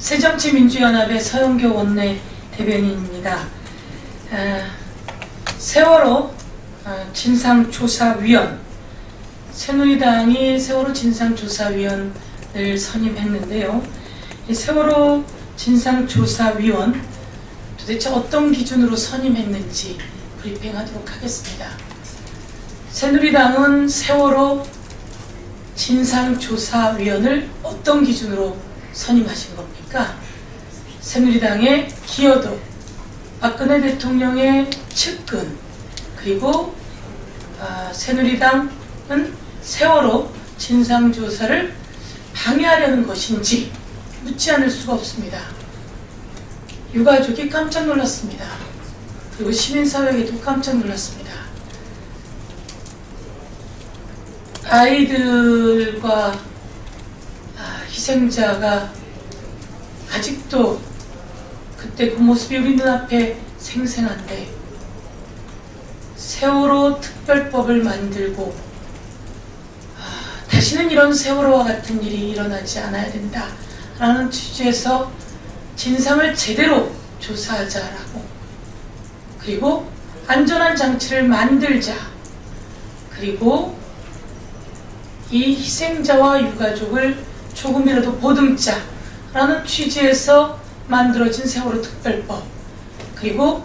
새정치민주연합의 서영교 원내 대변인입니다. 세월호 진상조사위원, 새누리당이 세월호 진상조사위원을 선임했는데요. 이 세월호 진상조사위원 도대체 어떤 기준으로 선임했는지 브리핑하도록 하겠습니다. 새누리당은 세월호 진상조사위원을 어떤 기준으로 선임하신 겁니까? 새누리당의 기여도, 박근혜 대통령의 측근, 그리고 새누리당은 세월호 진상조사를 방해하려는 것인지 묻지 않을 수가 없습니다. 유가족이 깜짝 놀랐습니다. 그리고 시민사회에도 깜짝 놀랐습니다. 아이들과 희생자가 아직도 그때 그 모습이 우리 눈앞에 생생한데, 세월호 특별법을 만들고 다시는 이런 세월호와 같은 일이 일어나지 않아야 된다 라는 취지에서 진상을 제대로 조사하자라고, 그리고 안전한 장치를 만들자, 그리고 이 희생자와 유가족을 조금이라도 보듬자 라는 취지에서 만들어진 세월호 특별법, 그리고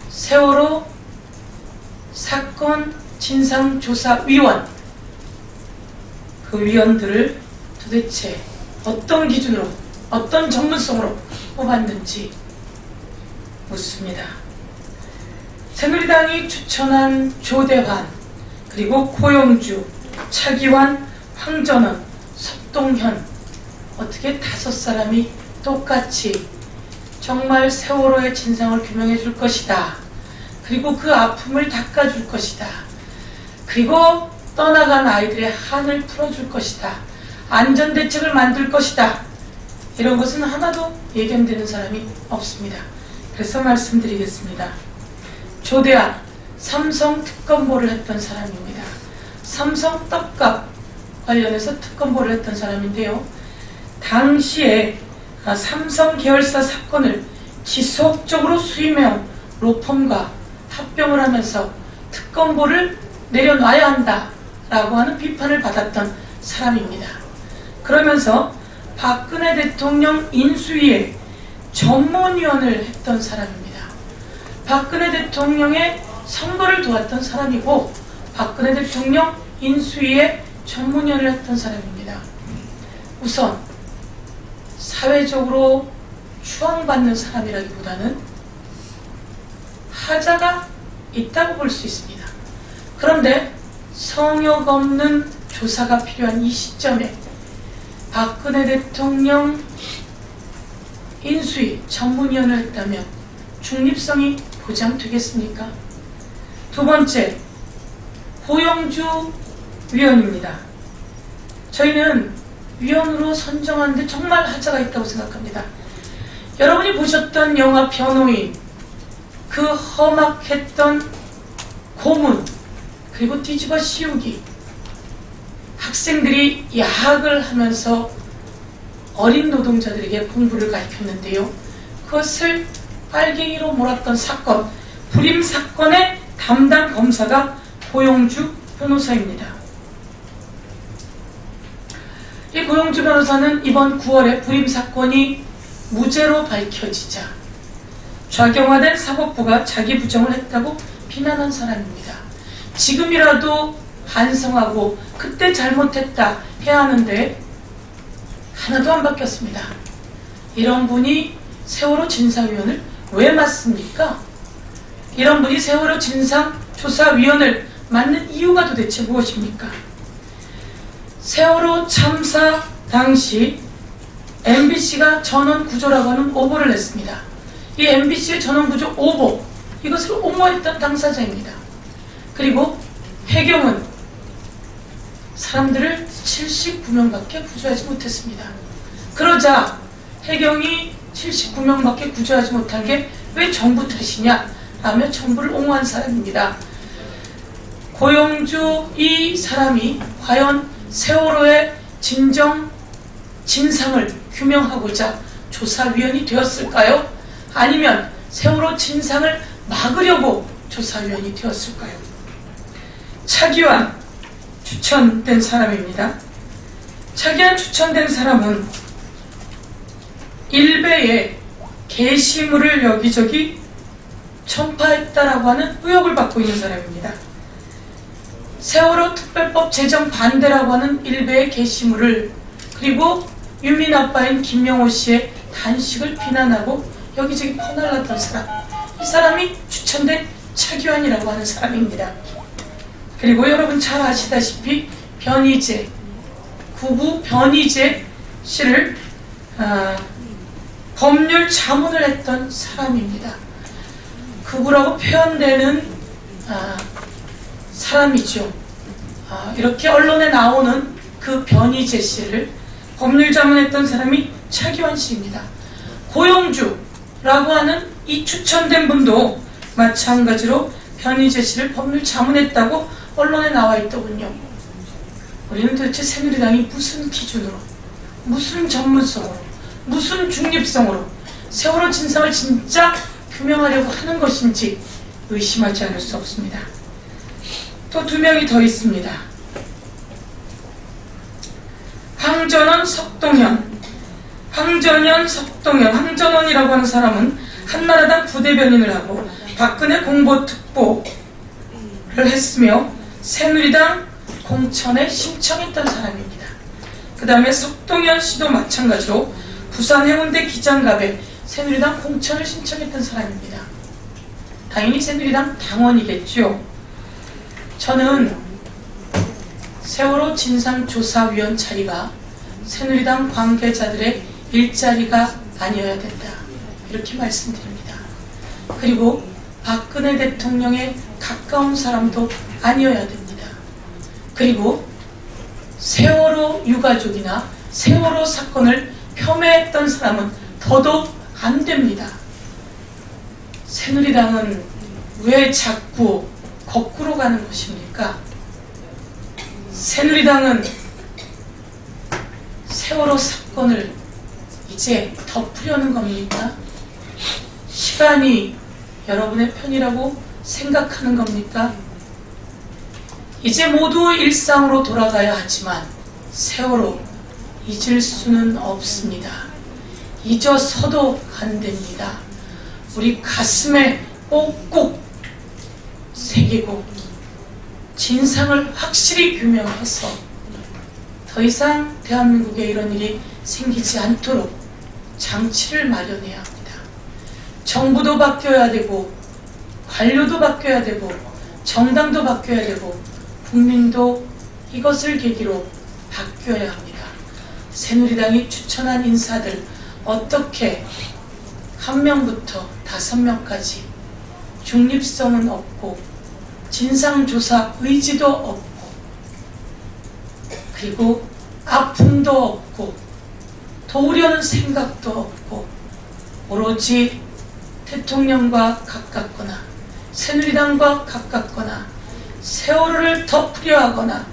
세월호 사건 진상조사위원, 그 위원들을 도대체 어떤 기준으로, 어떤 전문성으로 뽑았는지 묻습니다. 새누리당이 추천한 조대환, 그리고 고영주, 차기환, 황전원, 석동현, 어떻게 5사람이 똑같이 정말 세월호의 진상을 규명해 줄 것이다, 그리고 그 아픔을 닦아줄 것이다, 그리고 떠나간 아이들의 한을 풀어줄 것이다, 안전대책을 만들 것이다, 이런 것은 하나도 예견되는 사람이 없습니다. 그래서 말씀드리겠습니다. 조대환, 삼성 특검보를 했던 사람입니다. 삼성 떡값 관련해서 특검보를 했던 사람인데요. 당시에 삼성 계열사 사건을 지속적으로 수임해온 로펌과 합병을 하면서 특검보를 내려놔야 한다라고 하는 비판을 받았던 사람입니다. 그러면서 박근혜 대통령 인수위에 전문위원을 했던 사람입니다. 박근혜 대통령의 선거를 도왔던 사람이고, 박근혜 대통령 인수위에 전문위원을 했던 사람입니다. 우선 사회적으로 추앙받는 사람이라기보다는 하자가 있다고 볼 수 있습니다. 그런데 성역 없는 조사가 필요한 이 시점에 박근혜 대통령 인수위 전문위원을 했다면 중립성이 보장되겠습니까? 두 번째, 고영주 위원입니다. 저희는 위원으로 선정하는데 정말 하자가 있다고 생각합니다. 여러분이 보셨던 영화 변호인, 그 험악했던 고문, 그리고 뒤집어 씌우기, 학생들이 야학을 하면서 어린 노동자들에게 공부를 가르쳤는데요. 그것을 빨갱이로 몰았던 사건, 불임 사건의 담당 검사가 고영주 변호사입니다. 이 고영주 변호사는 이번 9월에 불임 사건이 무죄로 밝혀지자 좌경화된 사법부가 자기 부정을 했다고 비난한 사람입니다. 지금이라도 반성하고 그때 잘못했다 해야 하는데 하나도 안 바뀌었습니다. 이런 분이 세월호 진상위원을 왜 맡습니까? 이런 분이 세월호 진상조사위원을 맡는 이유가 도대체 무엇입니까? 세월호 참사 당시 MBC가 전원구조라고 하는 오보를 냈습니다. 이 MBC의 전원구조 오보, 이것을 옹호했던 당사자입니다. 그리고 해경은 사람들을 79명밖에 구조하지 못했습니다. 그러자 해경이 79명밖에 구조하지 못한 게 왜 정부 탓이냐 라며 정부를 옹호한 사람입니다. 고영주 이 사람이 과연 세월호의 진정을 규명하고자 조사위원이 되었을까요? 아니면 세월호 진상을 막으려고 조사위원이 되었을까요? 차기환 추천된 사람입니다. 차기환 추천된 사람은 일베에 게시물을 여기저기 전파했다라고 하는 의혹을 받고 있는 사람입니다. 세월호 특별법 제정 반대라고 하는 일베의 게시물을, 그리고 유민 아빠인 김명호 씨의 단식을 비난하고 여기저기 퍼날랐던 사람, 이 사람이 추천된 차기환이라고 하는 사람입니다. 그리고 여러분 잘 아시다시피 변희재, 구구 변희재 씨를 법률 자문을 했던 사람입니다. 극우라고 표현되는 사람이죠. 이렇게 언론에 나오는 그 변희재 씨를 법률 자문했던 사람이 차기환 씨입니다. 고영주라고 하는 이 추천된 분도 마찬가지로 변희재 씨를 법률 자문했다고 언론에 나와 있더군요. 우리는 도대체 새누리당이 무슨 기준으로, 무슨 전문성으로, 무슨 중립성으로 세월호 진상을 진짜 규명하려고 하는 것인지 의심하지 않을 수 없습니다. 또 2명이 더 있습니다. 황전원, 석동현. 황전원이라고 하는 사람은 한나라당 부대변인을 하고 박근혜 공보특보를 했으며 새누리당 공천에 신청했던 사람입니다. 그 다음에 석동현 씨도 마찬가지로 부산 해운대 기장갑에 새누리당 공천을 신청했던 사람입니다. 당연히 새누리당 당원이겠죠. 저는 세월호 진상조사위원 자리가 새누리당 관계자들의 일자리가 아니어야 된다, 이렇게 말씀드립니다. 그리고 박근혜 대통령에 가까운 사람도 아니어야 됩니다. 그리고 세월호 유가족이나 세월호 사건을 폄훼했던 사람은 더더욱 안 됩니다. 새누리당은 왜 자꾸 거꾸로 가는 것입니까? 새누리당은 세월호 사건을 이제 덮으려는 겁니까? 시간이 여러분의 편이라고 생각하는 겁니까? 이제 모두 일상으로 돌아가야 하지만 세월호 잊을 수는 없습니다. 잊어서도 안 됩니다. 우리 가슴에 꼭꼭 새기고 진상을 확실히 규명해서 더 이상 대한민국에 이런 일이 생기지 않도록 장치를 마련해야 합니다. 정부도 바뀌어야 되고, 관료도 바뀌어야 되고, 정당도 바뀌어야 되고, 국민도 이것을 계기로 바뀌어야 합니다. 새누리당이 추천한 인사들 어떻게 1명부터 5명까지 중립성은 없고 진상조사 의지도 없고 그리고 아픔도 없고 도우려는 생각도 없고 오로지 대통령과 가깝거나 새누리당과 가깝거나 세월호를 덮으려 하거나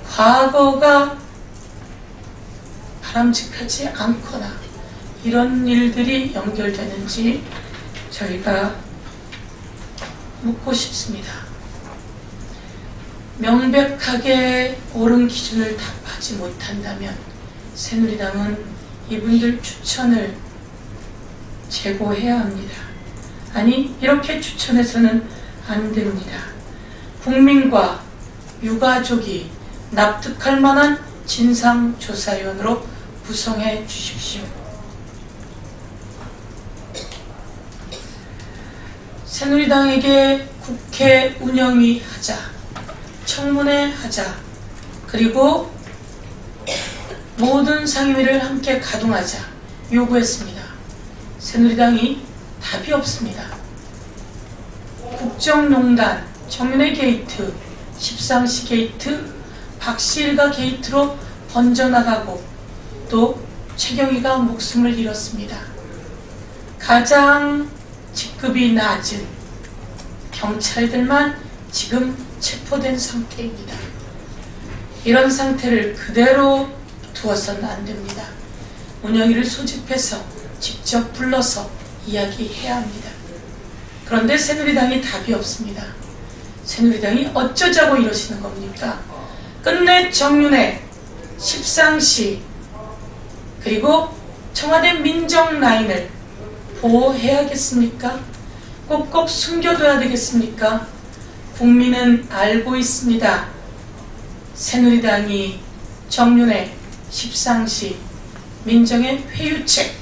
과거가 바람직하지 않거나 이런 일들이 연결되는지 저희가 묻고 싶습니다. 명백하게 옳은 기준을 답하지 못한다면 새누리당은 이분들 추천을 재고해야 합니다. 아니, 이렇게 추천해서는 안 됩니다. 국민과 유가족이 납득할 만한 진상조사위원으로 구성해 주십시오. 새누리당에게 국회 운영위 하자, 청문회 하자, 그리고 모든 상임위를 함께 가동하자 요구했습니다. 새누리당이 답이 없습니다. 국정농단, 정윤회 게이트, 십상시 게이트, 박시일가 게이트로 번져나가고 또 최경희가 목숨을 잃었습니다. 가장 직급이 낮은 경찰들만 지금 체포된 상태입니다. 이런 상태를 그대로 두어서는 안 됩니다. 운영위를 소집해서 직접 불러서 이야기해야 합니다. 그런데 새누리당이 답이 없습니다. 새누리당이 어쩌자고 이러시는 겁니까? 끝내 정윤회, 십상시, 그리고 청와대 민정 라인을 보호해야겠습니까? 꼭꼭 숨겨둬야 되겠습니까? 국민은 알고 있습니다. 새누리당이 정윤회, 십상시, 민정의 회유책,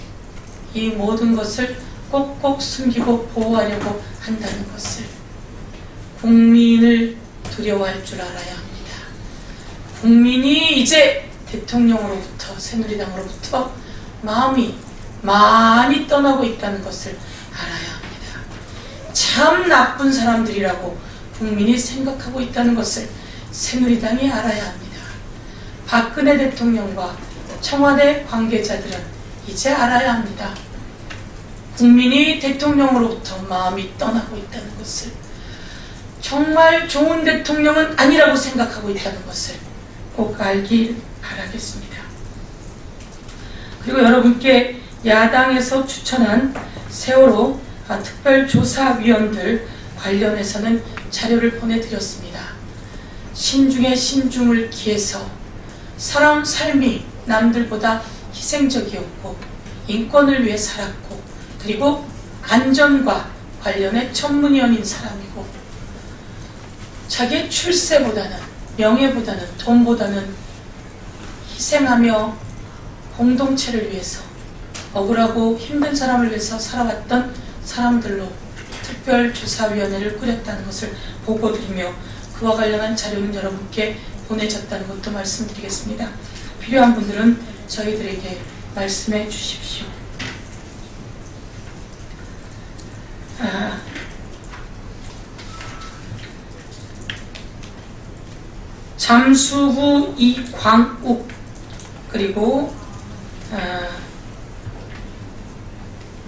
이 모든 것을 꼭꼭 숨기고 보호하려고 한다는 것을 국민을 두려워할 줄 알아야 합니다. 국민이 이제 대통령으로부터, 새누리당으로부터 마음이 많이 떠나고 있다는 것을 알아야 합니다. 참 나쁜 사람들이라고 국민이 생각하고 있다는 것을 새누리당이 알아야 합니다. 박근혜 대통령과 청와대 관계자들은 이제 알아야 합니다. 국민이 대통령으로부터 마음이 떠나고 있다는 것을, 정말 좋은 대통령은 아니라고 생각하고 있다는 것을 꼭 알길 바라겠습니다. 그리고 여러분께 야당에서 추천한 세월호 특별조사위원들 관련해서는 자료를 보내드렸습니다. 신중에 신중을 기해서 살아온 삶이 남들보다 희생적이었고 인권을 위해 살았고, 그리고 안전과 관련해 전문위원인 사람이고, 자기의 출세보다는, 명예보다는, 돈보다는 희생하며 공동체를 위해서, 억울하고 힘든 사람을 위해서 살아왔던 사람들로 특별조사위원회를 꾸렸다는 것을 보고드리며, 그와 관련한 자료는 여러분께 보내졌다는 것도 말씀드리겠습니다. 필요한 분들은 저희들에게 말씀해 주십시오. 잠수부 이광욱, 그리고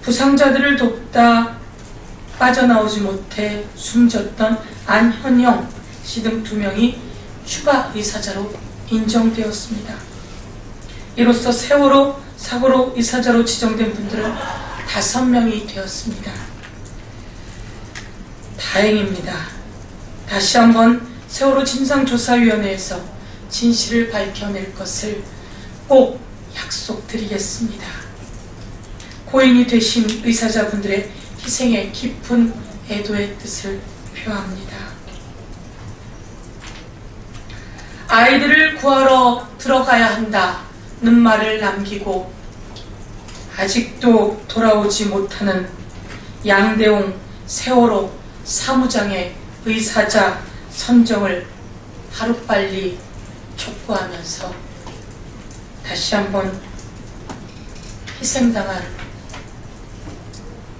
부상자들을 돕다 빠져나오지 못해 숨졌던 안현영 씨 등 2명이 추가 의사자로 인정되었습니다. 이로써 세월호 사고로 의사자로 지정된 분들은 5명이 되었습니다. 다행입니다. 다시 한번 세월호 진상조사위원회에서 진실을 밝혀낼 것을 꼭 약속드리겠습니다. 고인이 되신 의사자분들의 희생에 깊은 애도의 뜻을 표합니다. 아이들을 구하러 들어가야 한다는 말을 남기고 아직도 돌아오지 못하는 양대웅 세월호 사무장의 의사자 선정을 하루빨리 촉구하면서 다시 한번 희생당한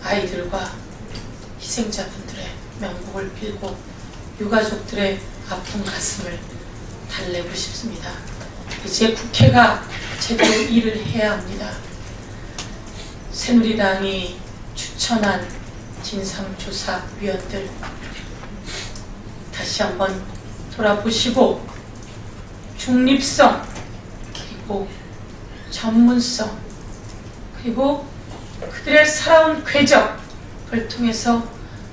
아이들과 희생자분들의 명복을 빌고 유가족들의 아픈 가슴을 달래고 싶습니다. 이제 국회가 제대로 일을 해야 합니다. 새누리당이 추천한 진상조사위원들 다시 한번 돌아보시고 중립성, 그리고 전문성, 그리고 그들의 살아온 궤적을 통해서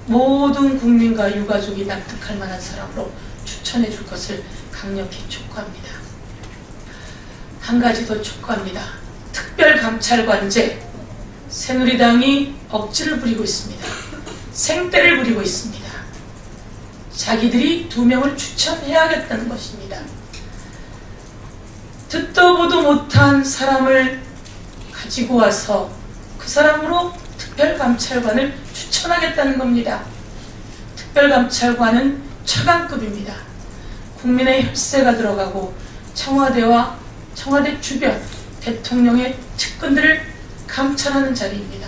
모든 국민과 유가족이 납득할 만한 사람으로 추천해 줄 것을 강력히 촉구합니다. 한 가지 더 촉구합니다. 특별감찰관제, 새누리당이 억지를 부리고 있습니다. 생떼를 부리고 있습니다. 자기들이 2명을 추천해야겠다는 것입니다. 듣도 보도 못한 사람을 가지고 와서 그 사람으로 특별감찰관을 추천하겠다는 겁니다. 특별감찰관은 차관급입니다. 국민의 혈세가 들어가고 청와대와 청와대 주변 대통령의 측근들을 감찰하는 자리입니다.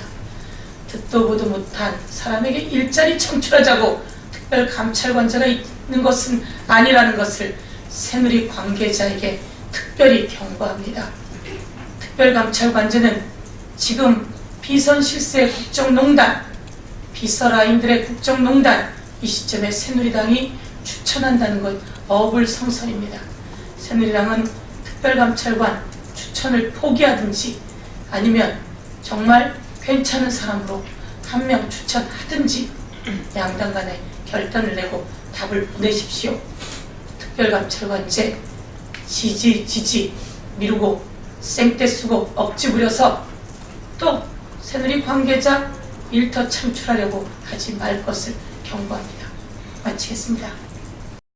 듣도 보도 못한 사람에게 일자리 창출하자고 특별감찰관제가 있는 것은 아니라는 것을 새누리 관계자에게 특별히 경고합니다. 특별감찰관제는 지금 비선 실세의 국정농단, 비서라인들의 국정농단, 이 시점에 새누리당이 추천한다는 것 어불성설입니다. 새누리당은 특별감찰관 추천을 포기하든지 아니면 정말 괜찮은 사람으로 한 명 추천하든지 양당 간에 결단을 내고 답을 보내십시오. 특별감찰관제 지지 미루고 생떼 쓰고 억지 부려서 또 새누리 관계자 일터 창출하려고 하지 말 것을 경고합니다. 마치겠습니다.